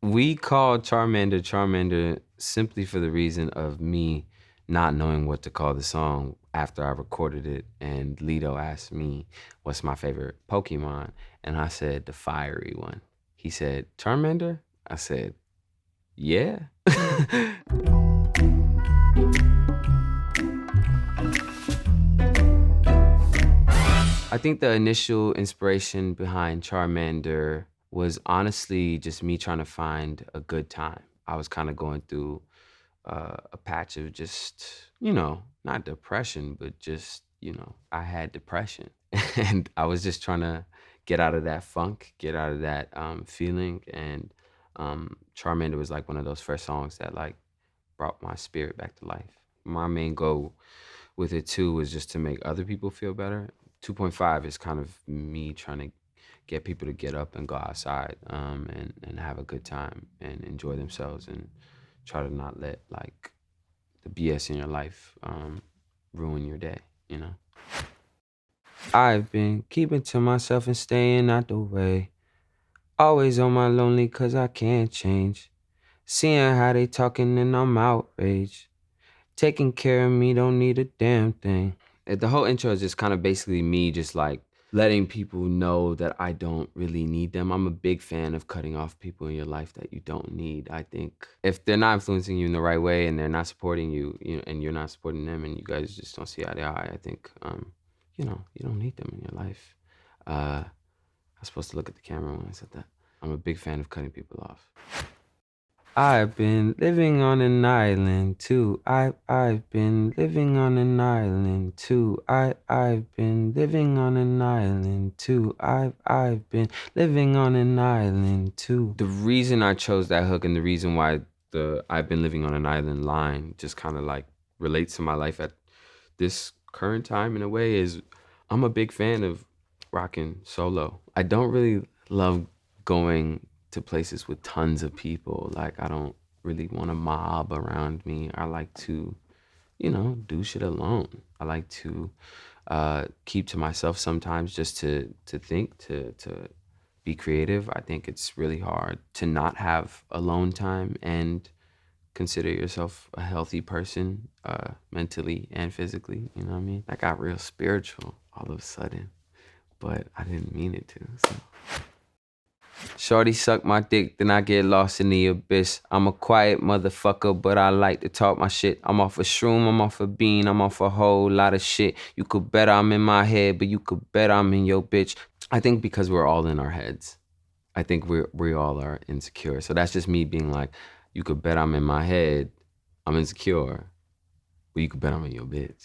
We called Charmander Charmander simply for the reason of me not knowing what to call the song after I recorded it. And Lito asked me, what's my favorite Pokemon? And I said, the fiery one. He said, Charmander? I said, yeah. I think the initial inspiration behind Charmander was honestly just me trying to find a good time. I was kind of going through a patch of just, not depression, but just, I had depression. And I was just trying to get out of that funk, get out of that feeling. And Charmander was like one of those first songs that like brought my spirit back to life. My main goal with it too was just to make other people feel better. 2.5 is kind of me trying to get people to get up and go outside and have a good time and enjoy themselves and try to not let like the BS in your life ruin your day, you know? I've been keeping to myself and staying out the way. Always on my lonely cause I can't change. Seeing how they talking and I'm outraged. Taking care of me don't need a damn thing. The whole intro is just kind of basically me just like letting people know that I don't really need them. I'm a big fan of cutting off people in your life that you don't need. I think if they're not influencing you in the right way and they're not supporting you, and you're not supporting them and you guys just don't see eye to eye, I think, you don't need them in your life. I was supposed to look at the camera when I said that. I'm a big fan of cutting people off. I've been living on an island too. I've been living on an island too. I've been living on an island too. I've been living on an island too. The reason I chose that hook and the reason why the I've been living on an island line just kind of like relates to my life at this current time in a way is I'm a big fan of rocking solo. I don't really love going to places with tons of people. Like I don't really want a mob around me. I like to, do shit alone. I like to keep to myself sometimes just to think, to be creative. I think it's really hard to not have alone time and consider yourself a healthy person mentally and physically. You know what I mean? I got real spiritual all of a sudden, but I didn't mean it to. So. Shorty suck my dick, then I get lost in the abyss. I'm a quiet motherfucker, but I like to talk my shit. I'm off a shroom, I'm off a bean, I'm off a whole lot of shit. You could bet I'm in my head, but you could bet I'm in your bitch. I think because we're all in our heads. I think we all are insecure. So that's just me being like, you could bet I'm in my head, I'm insecure. But you could bet I'm in your bitch.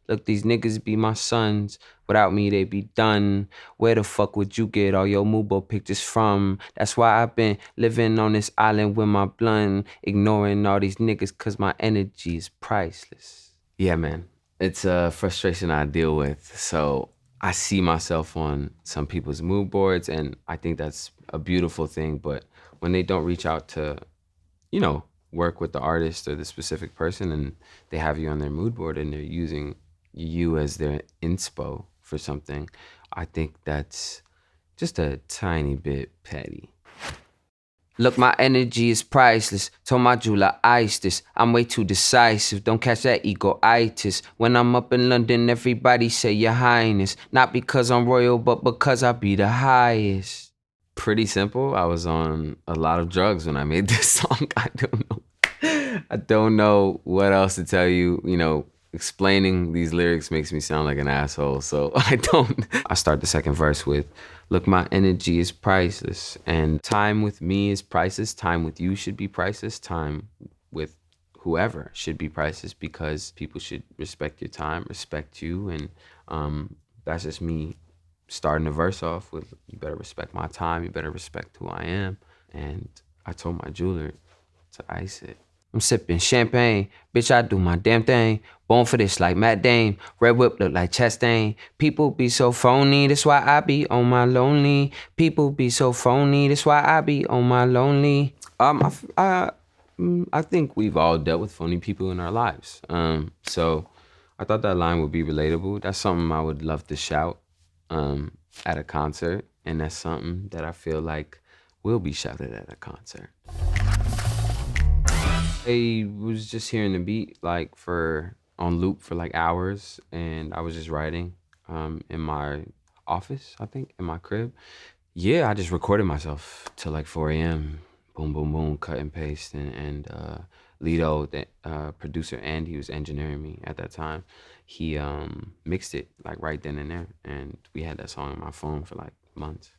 Look, these niggas be my sons. Without me, they be done. Where the fuck would you get all your Mubo pictures from? That's why I've been living on this island with my blunt, ignoring all these niggas cause my energy is priceless. Yeah, man. It's a frustration I deal with. So I see myself on some people's mood boards and I think that's a beautiful thing. But when they don't reach out to, work with the artist or the specific person and they have you on their mood board and they're using you as their inspo for something, I think that's just a tiny bit petty. Look, my energy is priceless. Told my jeweler ice this. I'm way too decisive. Don't catch that ego-itis. When I'm up in London, everybody say your highness. Not because I'm royal, but because I be the highest. Pretty simple. I was on a lot of drugs when I made this song. I don't know. I don't know what else to tell you. Explaining these lyrics makes me sound like an asshole, so I don't. I start the second verse with, look, my energy is priceless, and time with me is priceless. Time with you should be priceless. Time with whoever should be priceless because people should respect your time, respect you, and that's just me starting the verse off with, you better respect my time, you better respect who I am. And I told my jeweler to ice it. I'm sipping champagne, bitch, I do my damn thing. Born for this like Matt Dame. Red whip look like Chastain. People be so phony, that's why I be on my lonely. People be so phony, that's why I be on my lonely. I think we've all dealt with phony people in our lives. So I thought that line would be relatable. That's something I would love to shout at a concert. And that's something that I feel like will be shouted at a concert. I was just hearing the beat like for on loop for like hours, and I was just writing in my office, I think, in my crib. Yeah, I just recorded myself till like 4 a.m. Boom, boom, boom, cut and paste, and Lido, the producer, and he was engineering me at that time. He mixed it like right then and there, and we had that song on my phone for like months.